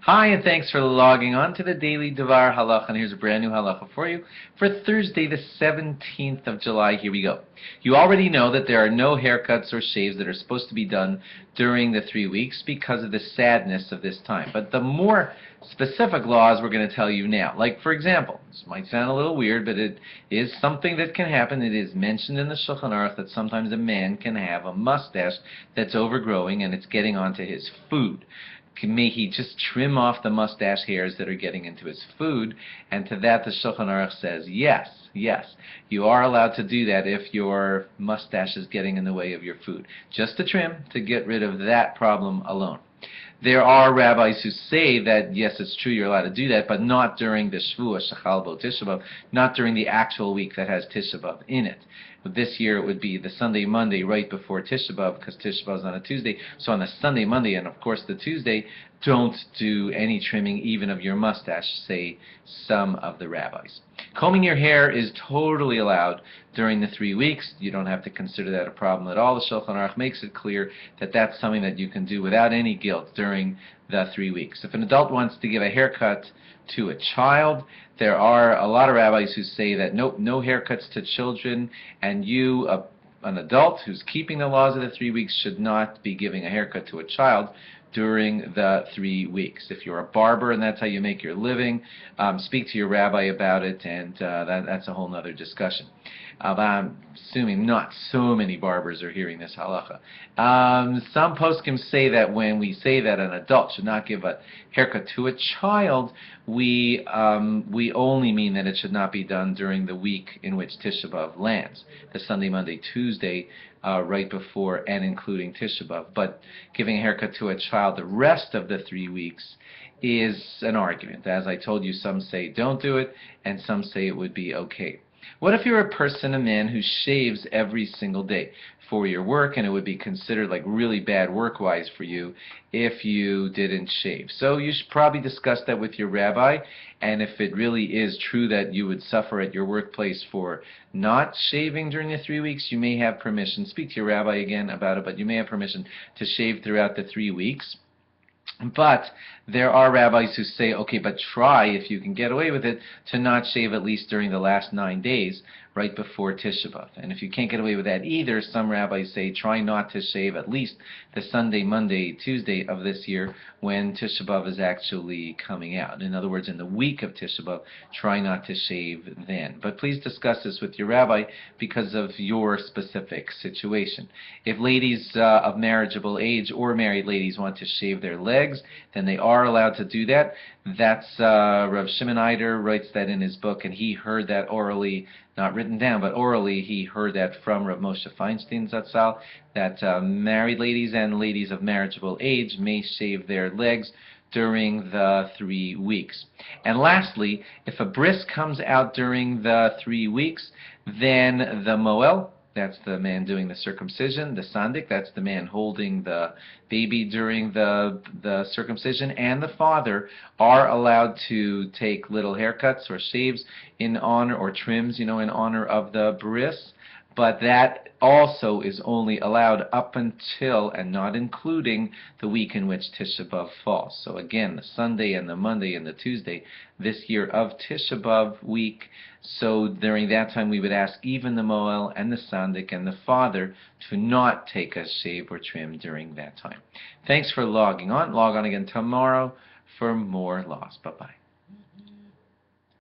Hi, and thanks for logging on to the Daily DVAR Halacha. And here's a brand new Halacha for you for Thursday, the 17th of July. Here we go. You already know that there are no haircuts or shaves that are supposed to be done during the 3 weeks because of the sadness of this time. But the more specific laws we're going to tell you now. Like, for example, this might sound a little weird, but it is something that can happen. It is mentioned in the Shulchan Aruch that sometimes a man can have a mustache that's overgrowing and it's getting onto his food. May he just trim off the mustache hairs that are getting into his food, and to that the Shulchan Aruch says, yes, you are allowed to do that if your mustache is getting in the way of your food. Just to trim, to get rid of that problem alone. There are rabbis who say that, yes, it's true, you're allowed to do that, but not during the Shvuah, Shechal Bo Tisha B'Av, not during the actual week that has Tisha B'Av in it. This year it would be the Sunday, Monday, right before Tisha B'Av, because Tisha B'Av is on a Tuesday. So on the Sunday, Monday, and of course the Tuesday, don't do any trimming even of your mustache, say some of the rabbis. Combing your hair is totally allowed during the 3 weeks. You don't have to consider that a problem at all. The Shulchan Aruch makes it clear that that's something that you can do without any guilt during the 3 weeks. If an adult wants to give a haircut to a child, there are a lot of rabbis who say that nope, no haircuts to children, and you, an adult who's keeping the laws of the 3 weeks, should not be giving a haircut to a child during the 3 weeks. If you're a barber and that's how you make your living, speak to your rabbi about it, and that's a whole other discussion. I'm assuming not so many barbers are hearing this halacha. Some poskim say that when we say that an adult should not give a haircut to a child, we only mean that it should not be done during the week in which Tisha B'Av lands, the Sunday, Monday, Tuesday, right before and including Tisha B'Av. But giving a haircut to a child the rest of the 3 weeks is an argument. As I told you, some say don't do it, and some say it would be okay. What if you're a person, a man, who shaves every single day for your work, and it would be considered like really bad work-wise for you if you didn't shave? So you should probably discuss that with your rabbi, and if it really is true that you would suffer at your workplace for not shaving during the 3 weeks, you may have permission. Speak to your rabbi again about it, but you may have permission to shave throughout the 3 weeks. But there are rabbis who say, okay, but try, if you can get away with it, to not shave at least during the last 9 days right before Tisha B'Av. And if you can't get away with that either, some rabbis say try not to shave at least the Sunday, Monday, Tuesday of this year when Tisha B'Av is actually coming out. In other words, in the week of Tisha B'Av, try not to shave then. But please discuss this with your rabbi because of your specific situation. If ladies of marriageable age or married ladies want to shave their legs, then they are allowed to do that. That's Rav Shimon Eider writes that in his book, and he heard that orally, not written down, but orally he heard that from Rav Moshe Feinstein Zatzal, that married ladies and ladies of marriageable age may shave their legs during the 3 weeks. And lastly, if a bris comes out during the 3 weeks, then the moel, that's the man doing the circumcision, the sandik, that's the man holding the baby during the circumcision, and the father are allowed to take little haircuts or shaves in honor, or trims, in honor of the bris. But that also is only allowed up until and not including the week in which Tisha B'Av falls. So again, the Sunday and the Monday and the Tuesday this year of Tisha B'Av week. So during that time we would ask even the Moel and the Sandik and the father to not take a shave or trim during that time. Thanks for logging on. Log on again tomorrow for more laws. Bye-bye.